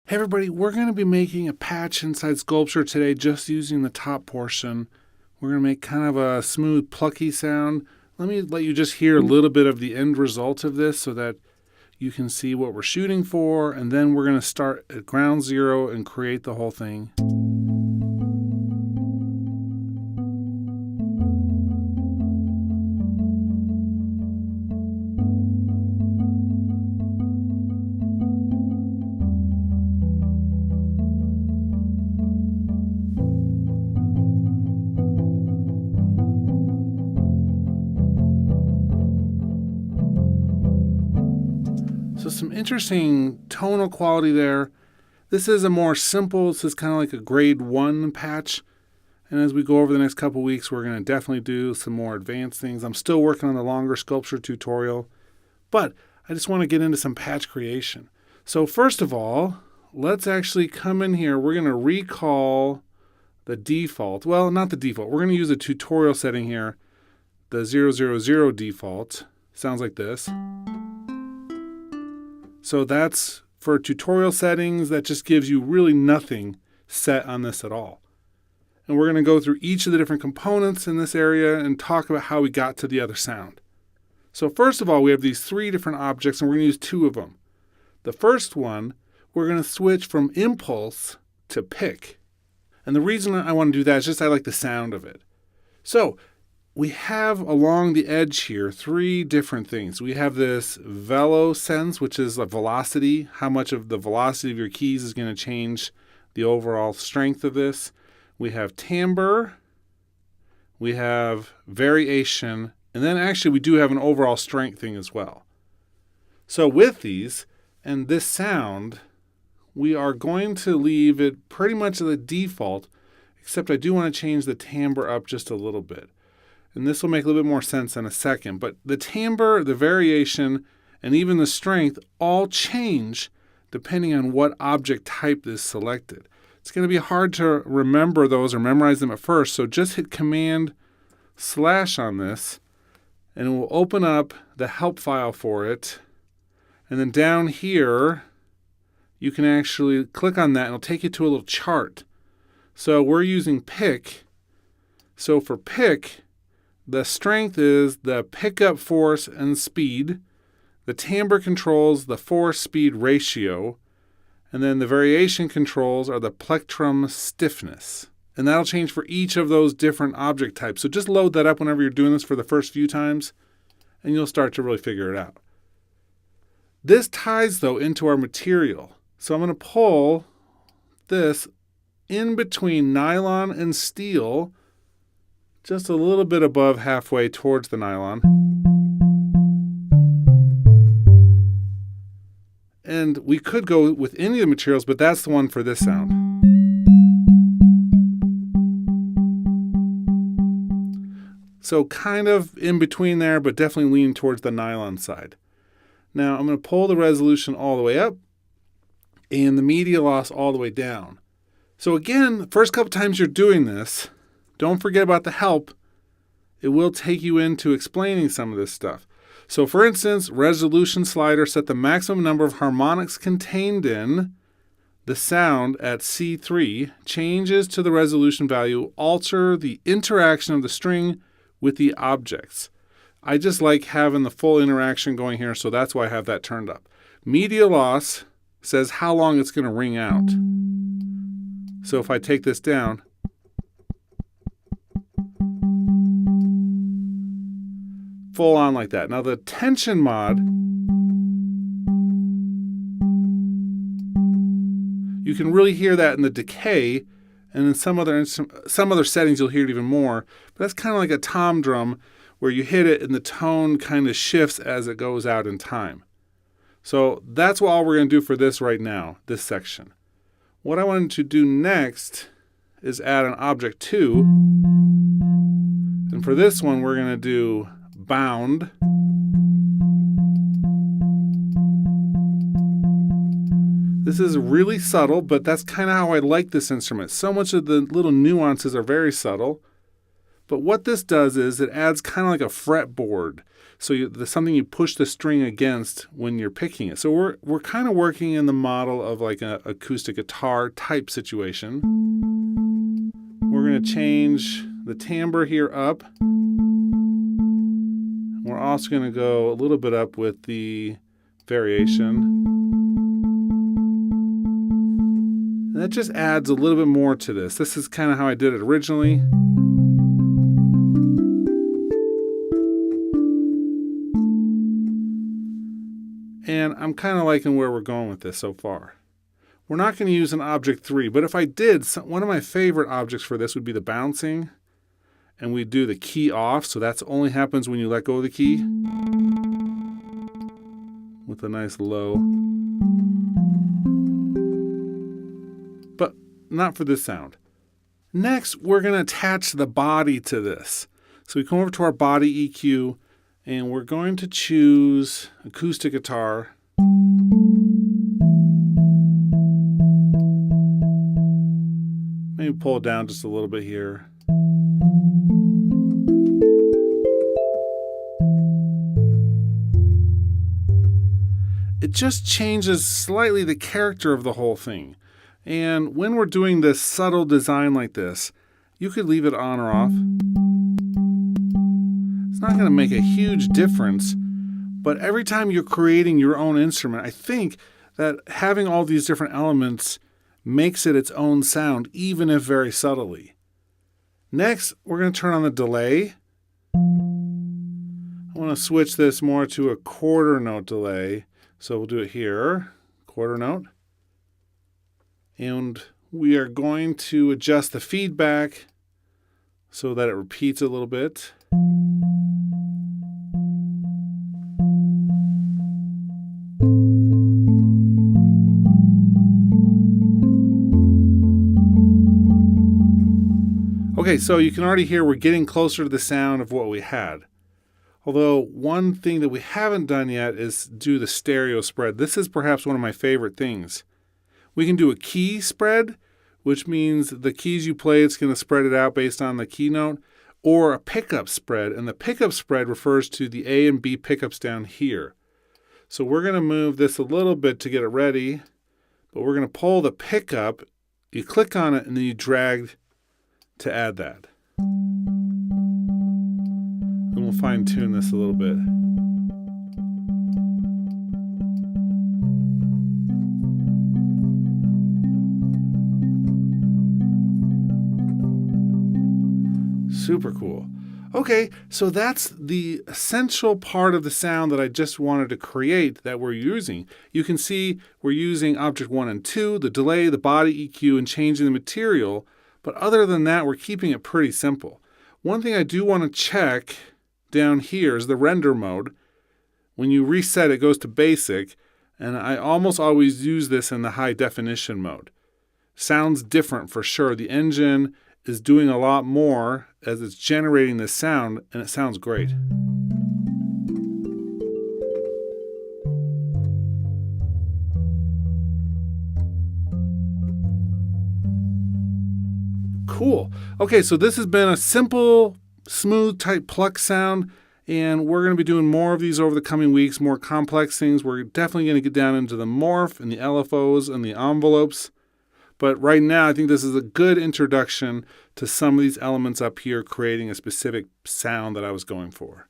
Hey everybody, we're going to be making a patch inside Sculpture today just using the top portion. We're going to make kind of a smooth, plucky sound. Let me let you just hear a little bit of the end result of this so that you can see what we're shooting for, and then we're going to start at ground zero and create the whole thing. So some interesting tonal quality there. This is a more simple, this is kind of like a grade 1 patch. And as we go over the next couple weeks, we're going to definitely do some more advanced things. I'm still working on the longer Sculpture tutorial, but I just want to get into some patch creation. So first of all, let's actually come in here. We're going to recall the default. Well, not the default. We're going to use a tutorial setting here, the 000 default. Sounds like this. So that's for tutorial settings. That just gives you really nothing set on this at all. And we're going to go through each of the different components in this area and talk about how we got to the other sound. So first of all, we have these 3 different objects, and we're going to use 2 of them. The first one, we're going to switch from impulse to pick. And the reason I want to do that is just I like the sound of it. So we have along the edge here 3 different things. We have this velo sense, which is a velocity, how much of the velocity of your keys is going to change the overall strength of this. We have timbre, we have variation, and then actually we do have an overall strength thing as well. So with these and this sound, we are going to leave it pretty much the default, except I do want to change the timbre up just a little bit. And this will make a little bit more sense in a second. But the timbre, the variation, and even the strength all change depending on what object type is selected. It's going to be hard to remember those or memorize them at first, so just hit Command/ on this, and it will open up the help file for it. And then down here, you can actually click on that, and it'll take you to a little chart. So we're using pick. So for pick, the strength is the pickup force and speed. The timbre controls the force-speed ratio. And then the variation controls are the plectrum stiffness. And that'll change for each of those different object types. So just load that up whenever you're doing this for the first few times, and you'll start to really figure it out. This ties, though, into our material. So I'm going to pull this in between nylon and steel, just a little bit above halfway towards the nylon. And we could go with any of the materials, but that's the one for this sound. So kind of in between there, but definitely leaning towards the nylon side. Now I'm going to pull the resolution all the way up and the media loss all the way down. So again, the first couple times you're doing this, don't forget about the help. It will take you into explaining some of this stuff. So for instance, resolution slider set the maximum number of harmonics contained in the sound at C3, changes to the resolution value, alter the interaction of the string with the objects. I just like having the full interaction going here, so that's why I have that turned up. Media loss says how long it's going to ring out. So if I take this down, full on like that. Now the tension mod, you can really hear that in the decay, and in some other settings you'll hear it even more. But that's kind of like a tom drum where you hit it and the tone kind of shifts as it goes out in time. So that's all we're going to do for this right now, this section. What I wanted to do next is add an object 2. And for this one we're going to do bound. This is really subtle, but that's kind of how I like this instrument. So much of the little nuances are very subtle. But what this does is it adds kind of like a fretboard. So there's something you push the string against when you're picking it. So we're kind of working in the model of like an acoustic guitar type situation. We're going to change the timbre here up. We're also going to go a little bit up with the variation. And that just adds a little bit more to this. This is kind of how I did it originally. And I'm kind of liking where we're going with this so far. We're not going to use an object 3, but if I did, one of my favorite objects for this would be the bouncing. And we do the key off, so that only happens when you let go of the key. With a nice low. But not for this sound. Next, we're going to attach the body to this. So we come over to our body EQ, and we're going to choose acoustic guitar. Maybe pull it down just a little bit here. It just changes slightly the character of the whole thing. And when we're doing this subtle design like this, you could leave it on or off. It's not going to make a huge difference, but every time you're creating your own instrument, I think that having all these different elements makes it its own sound, even if very subtly. Next, we're going to turn on the delay. I want to switch this more to a quarter note delay. So we'll do it here, quarter note. And we are going to adjust the feedback so that it repeats a little bit. Okay, so you can already hear we're getting closer to the sound of what we had. Although one thing that we haven't done yet is do the stereo spread. This is perhaps one of my favorite things. We can do a key spread, which means the keys you play, it's going to spread it out based on the key note, or a pickup spread. And the pickup spread refers to the A and B pickups down here. So we're going to move this a little bit to get it ready, but we're going to pull the pickup. You click on it and then you drag to add that. And we'll fine tune this a little bit. Super cool. Okay, so that's the essential part of the sound that I just wanted to create that we're using. You can see we're using object 1 and 2, the delay, the body EQ, and changing the material. But other than that, we're keeping it pretty simple. One thing I do want to check down here is the render mode. When you reset, it goes to basic, and I almost always use this in the high definition mode. Sounds different for sure. The engine is doing a lot more as it's generating this sound, and it sounds great. Cool. Okay, so this has been a simple, smooth type Pluck sound, and we're going to be doing more of these over the coming weeks, more complex things. We're definitely going to get down into the morph and the LFOs and the envelopes. But right now, I think this is a good introduction to some of these elements up here, creating a specific sound that I was going for.